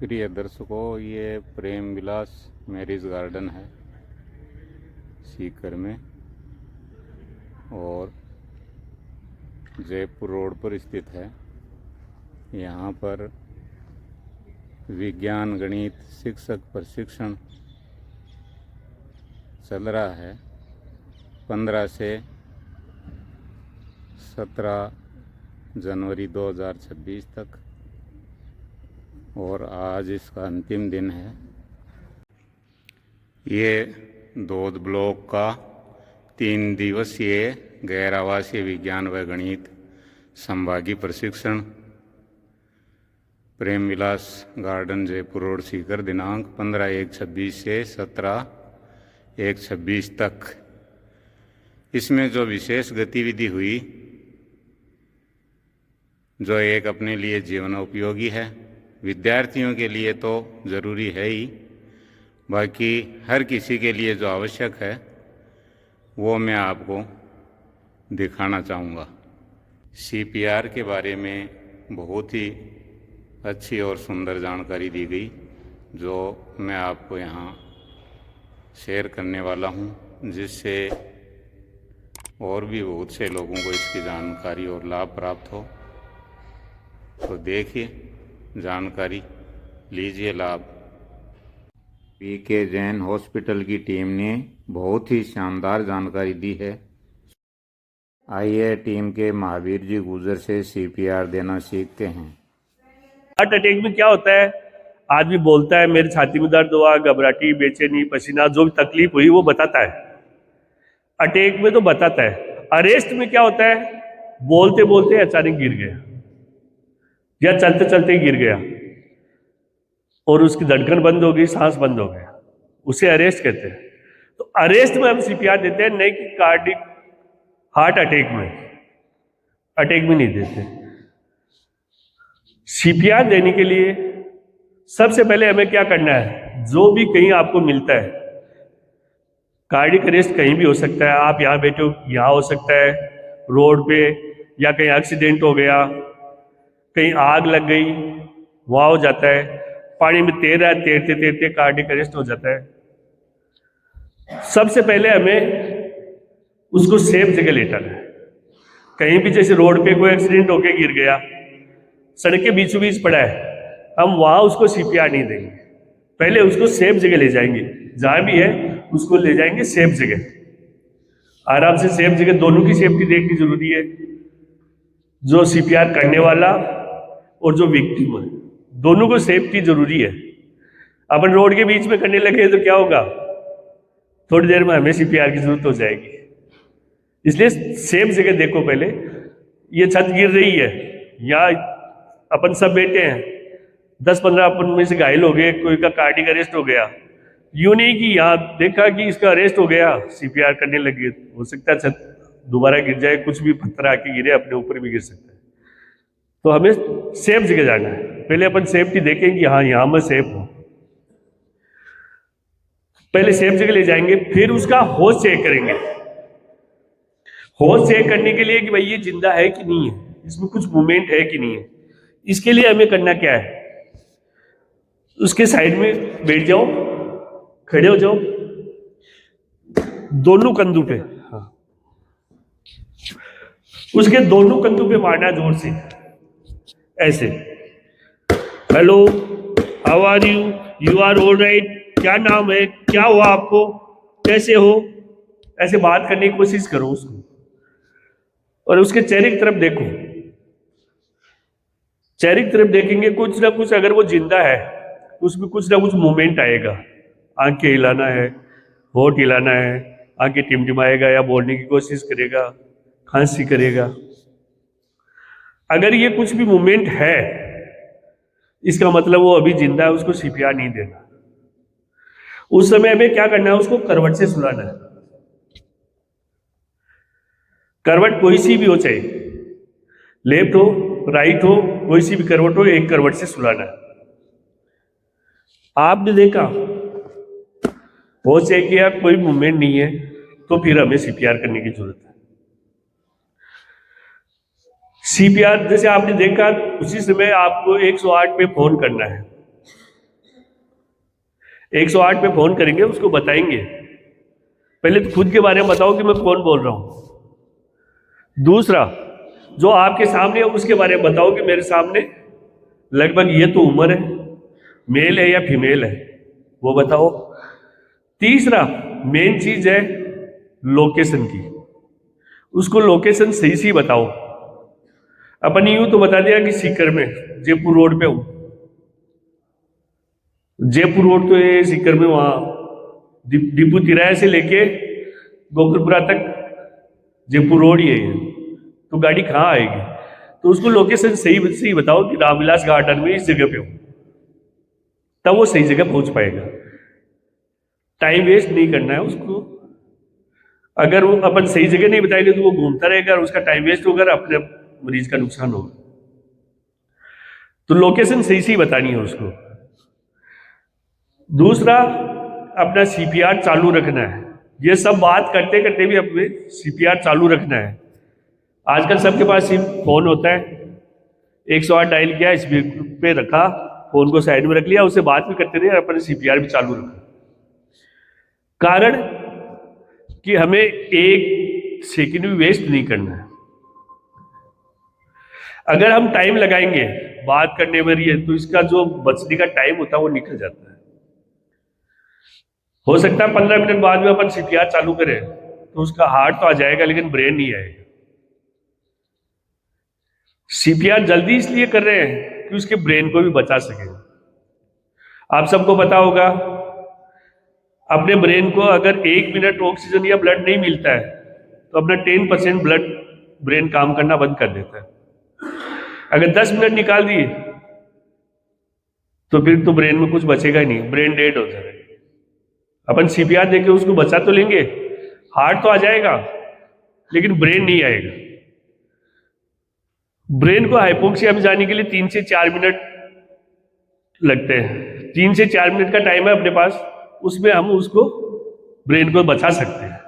प्रिय दर्शकों, ये प्रेम विलास मैरिज गार्डन है सीकर में और जयपुर रोड पर स्थित है। यहाँ पर विज्ञान गणित शिक्षक प्रशिक्षण चल रहा है 15 से 17 जनवरी 2026 तक और आज इसका अंतिम दिन है। ये दौद ब्लॉक का 3 दिवसीय गैर आवासीय विज्ञान व गणित संभागीय प्रशिक्षण प्रेम विलास गार्डन जयपुर रोड सीकर दिनांक 15/1/26 से 17/1/26 तक। इसमें जो विशेष गतिविधि हुई, जो एक अपने लिए जीवन उपयोगी है, विद्यार्थियों के लिए तो ज़रूरी है ही, बाकी हर किसी के लिए जो आवश्यक है वो मैं आपको दिखाना चाहूँगा। CPR के बारे में बहुत ही अच्छी और सुंदर जानकारी दी गई, जो मैं आपको यहाँ शेयर करने वाला हूँ, जिससे और भी बहुत से लोगों को इसकी जानकारी और लाभ प्राप्त हो। तो देखिए, जानकारी लीजिए लाभ। PK जैन हॉस्पिटल की टीम ने बहुत ही शानदार जानकारी दी है। आइए टीम के महावीर जी गुजर से CPR देना सीखते हैं। हार्ट अटैक में क्या होता है, आदमी बोलता है मेरी छाती में दर्द हुआ, घबराहटी, बेचैनी, पसीना, जो भी तकलीफ हुई वो बताता है। अटैक में तो बताता है। अरेस्ट में क्या होता है, बोलते बोलते अचानक गिर गया या चलते चलते गिर गया और उसकी धड़कन बंद हो गई, सांस बंद हो गया, उसे अरेस्ट कहते हैं। तो अरेस्ट में हम CPR देते हैं, नहीं कि कार्डिक हार्ट अटैक में नहीं देते। CPR देने के लिए सबसे पहले हमें क्या करना है, जो भी कहीं आपको मिलता है, कार्डिक अरेस्ट कहीं भी हो सकता है, आप यहाँ बैठे हो यहाँ हो सकता है, रोड पे, या कहीं एक्सीडेंट हो गया, कहीं आग लग गई वहाँ हो जाता है, पानी में तैर रहा है, तैरते तैरते कार्डिक अरेस्ट हो जाता है। सबसे पहले हमें उसको सेफ जगह लेटाना है। कहीं भी जैसे रोड पे कोई एक्सीडेंट होके गिर गया, सड़क के बीचों बीच पड़ा है, हम वहां उसको CPR नहीं देंगे, पहले उसको सेफ जगह ले जाएंगे। जहां भी है उसको ले जाएंगे सेफ जगह, आराम से सेफ जगह। दोनों की सेफ्टी देखनी जरूरी है, जो CPR करने वाला और जो विक्टिम है, दोनों को सेफ्टी जरूरी है। अपन रोड के बीच में करने लगे तो क्या होगा, थोड़ी देर में हमें CPR की जरूरत हो जाएगी। इसलिए सेफ जगह देखो। पहले ये छत गिर रही है, यहाँ अपन सब बैठे हैं, 10-15 अपन में से घायल हो गए, कोई का कार्डिक अरेस्ट हो गया, यूं नहीं कि यहाँ देखा कि इसका अरेस्ट हो गया, CPR करने लगे, हो सकता है छत दोबारा गिर जाए, कुछ भी पत्थर आके गिरे, अपने ऊपर भी गिर सकता है। तो हमें सेफ जगह जाना है, पहले अपन सेफ्टी देखें कि हाँ यहाँ मैं सेफ हूं। पहले सेफ जगह ले जाएंगे, फिर उसका होश चेक करेंगे। होश चेक करने के लिए कि भाई ये जिंदा है कि नहीं है, इसमें कुछ मूवमेंट है कि नहीं है। इसके लिए हमें करना क्या है, उसके साइड में बैठ जाओ, खड़े हो जाओ, दोनों कंधों पे, हाँ, उसके दोनों कंधों पे मारना जोर से, ऐसे। Hello, how are you, you are all right, क्या नाम है, क्या हुआ आपको, कैसे हो, ऐसे बात करने की कोशिश करो उसको, और उसके चेहरे की तरफ देखो। चेहरे की तरफ देखेंगे, कुछ ना कुछ, अगर वो जिंदा है उसमें कुछ ना कुछ मूवमेंट आएगा। आंखें हिलाना है, होठ हिलाना है, आंखें टिमटिमाएगा या बोलने की कोशिश करेगा, खांसी करेगा। अगर ये कुछ भी मूवमेंट है, इसका मतलब वो अभी जिंदा है, उसको CPR नहीं देना। उस समय हमें क्या करना है, उसको करवट से सुलाना है। करवट कोई सी भी हो, चाहे लेफ्ट हो, राइट हो, कोई सी भी करवट हो, एक करवट से सुलाना है। आपने देखा, हो चेक किया, कोई मूवमेंट नहीं है, तो फिर हमें CPR करने की जरूरत है। CPR जैसे आपने देखा, उसी समय आपको 108 पे फोन करना है। 108 पे फोन करेंगे, उसको बताएंगे। पहले तो खुद के बारे में बताओ कि मैं कौन बोल रहा हूं। दूसरा, जो आपके सामने है उसके बारे में बताओ कि मेरे सामने लगभग ये तो उम्र है, मेल है या फीमेल है, वो बताओ। तीसरा मेन चीज है लोकेशन की, उसको लोकेशन सही सी बताओ। अपन यूं तो बता दिया कि सीकर में, जयपुर रोड पे हूं। जयपुर रोड तो ये सीकर में, वहां दीपू तिराया से लेके गोकुलपुरा तक जयपुर रोड ही है ये। तो गाड़ी कहाँ आएगी? तो उसको लोकेशन सही सही बताओ कि रामविलास गार्डन में इस जगह पे हूं, तब वो सही जगह पहुंच पाएगा। टाइम वेस्ट नहीं करना है उसको। अगर वो अपन सही जगह नहीं बताएंगे तो वो घूमता रहेगा और उसका टाइम वेस्ट होगा और अपने मरीज का नुकसान होगा। तो लोकेशन सही सही बतानी है उसको। दूसरा, अपना सीपीआर चालू रखना है। ये सब बात करते करते भी अपने सीपीआर चालू रखना है। आजकल सबके पास सिर्फ फोन होता है, 108 डायल किया, इस पे रखा, फोन को साइड में रख लिया, उससे बात भी करते रहे, अपने सीपीआर भी चालू रखा। कारण कि हमें एक सेकंड भी वेस्ट नहीं करना है। अगर हम टाइम लगाएंगे बात करने में रही तो इसका जो बचने का टाइम होता है वो निकल जाता है। हो सकता है 15 मिनट बाद में अपन सीपीआर चालू करें तो उसका हार्ट तो आ जाएगा लेकिन ब्रेन नहीं आएगा। सीपीआर जल्दी इसलिए कर रहे हैं कि उसके ब्रेन को भी बचा सके। आप सबको पता होगा, अपने ब्रेन को अगर 1 मिनट ऑक्सीजन या ब्लड नहीं मिलता है तो अपना 10% ब्लड ब्रेन काम करना बंद कर देता है। अगर 10 मिनट निकाल दिए तो फिर तो ब्रेन में कुछ बचेगा ही नहीं, ब्रेन डेड हो जाएगा। अपन सीपीआर देके उसको बचा तो लेंगे, हार्ट तो आ जाएगा लेकिन ब्रेन नहीं आएगा। ब्रेन को हाइपोक्सिया में जाने के लिए 3 से 4 मिनट लगते हैं। 3 से 4 मिनट का टाइम है अपने पास, उसमें हम उसको ब्रेन को बचा सकते हैं,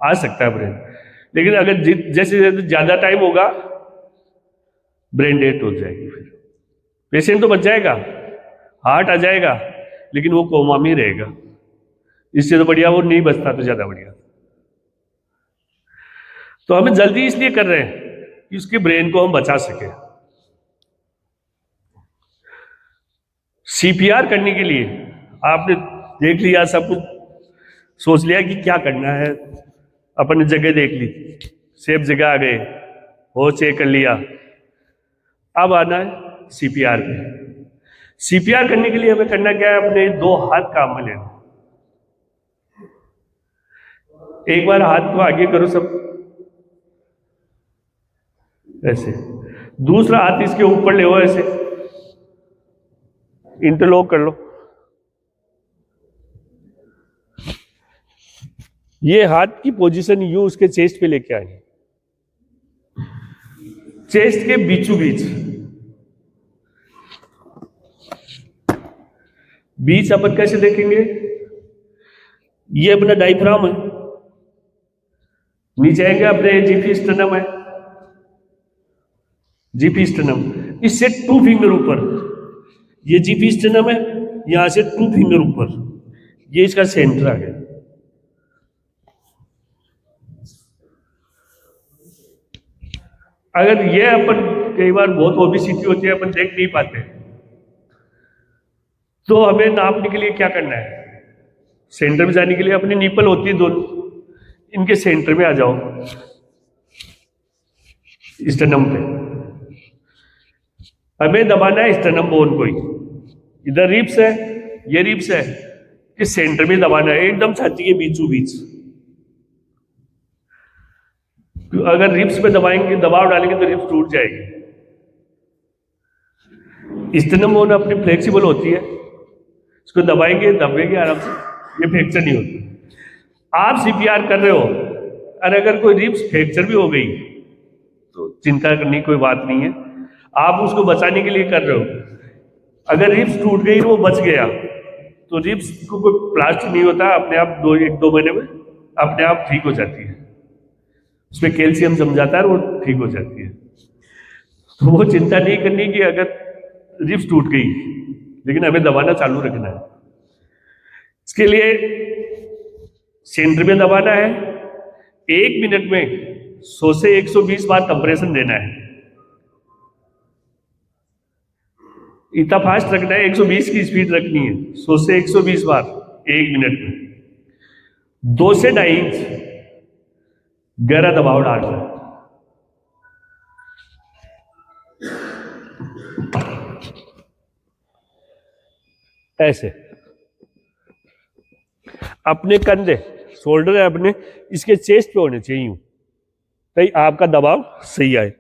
आ सकता है ब्रेन। लेकिन अगर जैसे ज्यादा टाइम होगा ब्रेन डेड हो जाएगी, फिर पेशेंट तो बच जाएगा, हार्ट आ जाएगा लेकिन वो कोमा में रहेगा। इससे तो बढ़िया वो नहीं बचता तो ज्यादा बढ़िया। तो हमें जल्दी इसलिए कर रहे हैं कि उसके ब्रेन को हम बचा सके। सीपीआर करने के लिए आपने देख लिया, सब कुछ सोच लिया कि क्या करना है, अपन ने जगह देख ली, सेफ जगह आ गए, हो चेक कर लिया। अब आना है सीपीआर पे। सीपीआर करने के लिए हमें करना क्या है? अपने 2 हाथ काम में लेना। एक बार हाथ को आगे करो सब ऐसे, दूसरा हाथ इसके ऊपर ले ऐसे, इंटरलॉक कर लो। ये हाथ की पोजीशन यूं उसके चेस्ट पे लेके आनी, चेस्ट के बीचों बीच। बीच अपन कैसे देखेंगे? ये अपना डायफ्राम है, नीचे आएंगे अपने जीपी स्टर्नम है, जीपी स्टर्नम, इससे 2 फिंगर ऊपर ये जीपी स्टर्नम है, यहां से 2 फिंगर ऊपर ये इसका सेंटर आ गया। अगर ये अपन कई बार बहुत ओबेसिटी होती है, अपन देख नहीं पाते, तो हमें नापने के लिए क्या करना है? सेंटर में जाने के लिए अपनी निपल होती है दोनों, इनके सेंटर में आ जाओ, स्टर्नम पे। हमें दबाना है स्टर्नम बोन को ही। इधर रिब्स है, ये रिब्स है, कि सेंटर में दबाना है, एकदम छाती के बीचों बीच। अगर रिब्स पे दबाएंगे, दबाव डालेंगे तो रिब्स टूट जाएगी। स्टर्नम बोन अपनी फ्लेक्सिबल होती है, इसको दबाएंगे, दबेंगे आराम से, ये फ्रैक्चर नहीं होती। आप सीपीआर कर रहे हो और अगर कोई रिब्स फ्रैक्चर भी हो गई तो चिंता करने की कोई बात नहीं है, आप उसको बचाने के लिए कर रहे हो। अगर रिब्स टूट गई वो बच गया तो रिब्स को कोई प्लास्टर नहीं होता, अपने आप 1-2 महीने में अपने आप ठीक हो जाती है, उसमें कैल्शियम जम जाता है और वो ठीक हो जाती है। तो वो चिंता नहीं करनी कि अगर रिब्स टूट गई, लेकिन हमें दबाना चालू रखना है। इसके लिए सेंटर में दबाना है, 1 मिनट में 100 से 120 बार कंप्रेशन देना है। इतना फास्ट रखना है, 120 की स्पीड रखनी है, 100 से 120 बार 1 मिनट में। 2 से 2.5 इंच गहरा दबाव डालना है। ऐसे अपने कंधे, शोल्डर है अपने, इसके चेस्ट पे होने चाहिए यूं, ताकि आपका दबाव सही आए।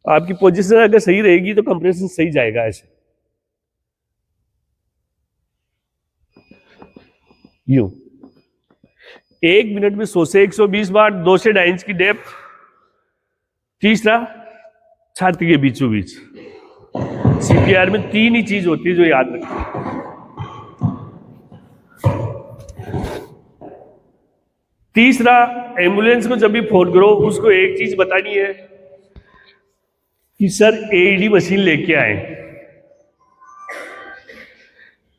आपकी पोजीशन अगर सही रहेगी तो कंप्रेशन सही जाएगा। ऐसे यूं 1 मिनट में 100 से 120 बार, 2 से 2.5 इंच की डेप्थ। तीसरा, छाती के बीचों बीच। सीपीआर में 3 ही चीज होती है जो याद रखना। तीसरा, एम्बुलेंस को जब भी फोन करो उसको एक चीज बतानी है कि सर एईडी मशीन लेके आए।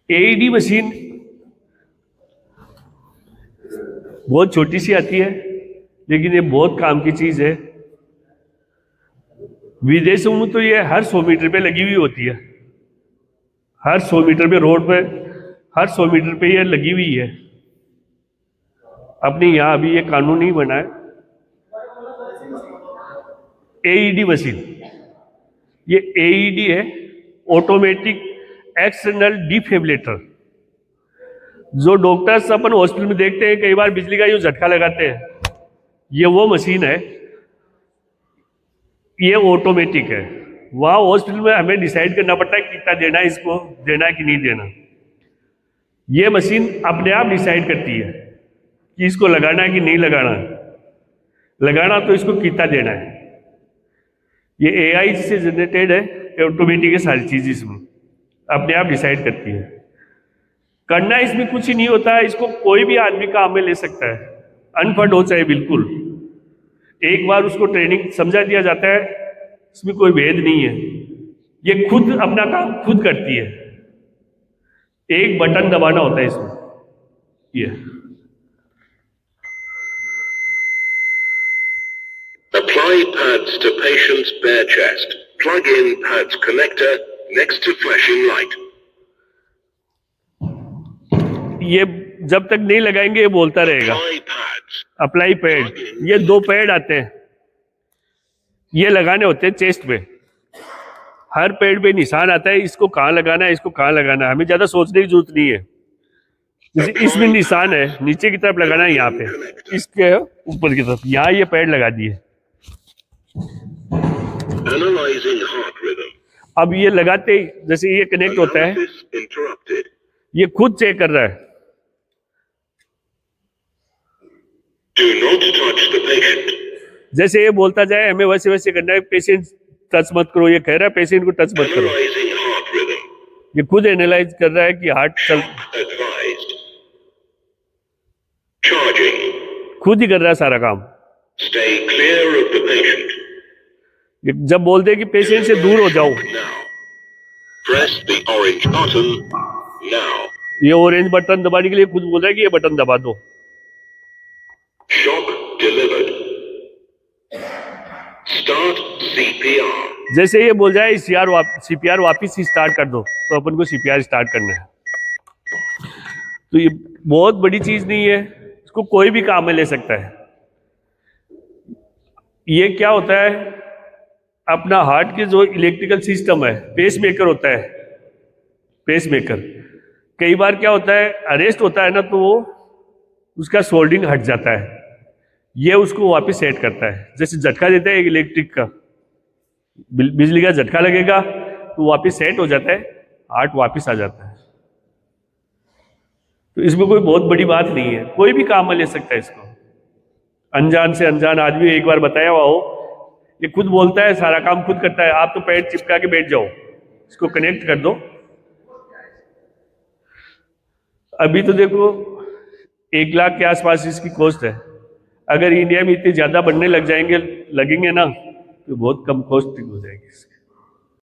एईडी मशीन बहुत छोटी सी आती है, लेकिन ये बहुत काम की चीज है। विदेशों में तो ये हर 100 मीटर पे लगी हुई होती है, हर 100 मीटर पे, रोड पे हर 100 मीटर पे ये लगी हुई है। अपने यहां अभी ये कानून नहीं बना है। एईडी मशीन, ये एईडी है, ऑटोमेटिक एक्सटर्नल डिफिब्रिलेटर। जो डॉक्टर्स अपन हॉस्पिटल में देखते हैं कई बार बिजली का यूं झटका लगाते हैं, ये वो मशीन है। ये ऑटोमेटिक है। वहां हॉस्पिटल में हमें डिसाइड करना पड़ता है कितना देना है, इसको देना है कि नहीं देना। ये मशीन अपने आप डिसाइड करती है कि इसको लगाना है कि नहीं लगाना है। लगाना तो इसको कितना देना है। ये एआई से जनरेटेड है, ऑटोमेटिक है, सारी चीज इसमें अपने आप डिसाइड करती है। करना इसमें कुछ ही नहीं होता है, इसको कोई भी आदमी काम में ले सकता है, अनपढ़ हो चाहे बिल्कुल। एक बार उसको ट्रेनिंग समझा दिया जाता है, इसमें कोई भेद नहीं है। ये खुद अपना काम खुद करती है। एक बटन दबाना होता है इसमें, ये Apply pads to patient's bare chest. Plug in pads connector next to flashing light. ये जब तक नहीं लगाएंगे ये बोलता रहेगा। Apply pads. अप्लाई पैड, ये 2 पैड आते हैं, ये लगाने होते हैं चेस्ट पे। हर पैड पे निशान आता है, इसको कहाँ लगाना है, इसको कहाँ लगाना है। हमें ज्यादा सोचने की जरूरत नहीं है। जैसे इसमें निशान है, नीचे की तरफ लगाना है, यहाँ पे, इसके ऊपर की तरफ, यहाँ ये पैड लगा दिए। Analyzing heart rhythm. अब ये लगाते ही जैसे ये कनेक्ट होता है, Analysis interrupted. ये खुद चेक कर रहा है। Do not touch the patient. जैसे ये बोलता जाए हमें वैसे वैसे करना है। पेशेंट टच मत करो, ये कह रहा है पेशेंट को टच मत करो। Analyzing heart rhythm. ये खुद एनालाइज कर रहा है कि हार्ट चल, Advised. Charging. खुद ही कर रहा है सारा काम। Stay clear of the patient. ये जब बोल दे कि पेशेंट से दूर हो जाओ, Now. Press the orange button. Now. ये ऑरेंज बटन दबाने के लिए खुद बोल रहा है कि ये बटन दबा दो। Shock delivered. Start CPR. जैसे ये बोल जाए सीपीआर वापिस स्टार्ट कर दो, तो अपन को सीपीआर स्टार्ट करना है। तो ये बहुत बड़ी चीज नहीं है, इसको कोई भी काम में ले सकता है। ये क्या होता है, अपना हार्ट के जो इलेक्ट्रिकल सिस्टम है, पेसमेकर होता है। पेसमेकर कई बार क्या होता है, अरेस्ट होता है ना, तो वो उसका सोल्डिंग हट जाता है, ये उसको वापस सेट करता है। जैसे झटका देता है इलेक्ट्रिक का, बिजली का झटका लगेगा तो वापस सेट हो जाता है, हार्ट वापस आ जाता है। तो इसमें कोई बहुत बड़ी बात नहीं है, कोई भी काम में ले सकता है इसको। अनजान से अनजान आदमी एक बार बताया हुआ हो, ये खुद बोलता है, सारा काम खुद करता है। आप तो पैर चिपका के बैठ जाओ, इसको कनेक्ट कर दो। अभी तो देखो 1 लाख के आसपास इसकी कॉस्ट है। अगर इंडिया में इतनी ज्यादा बनने लगेंगे ना, तो बहुत कम कॉस्ट हो जाएगी।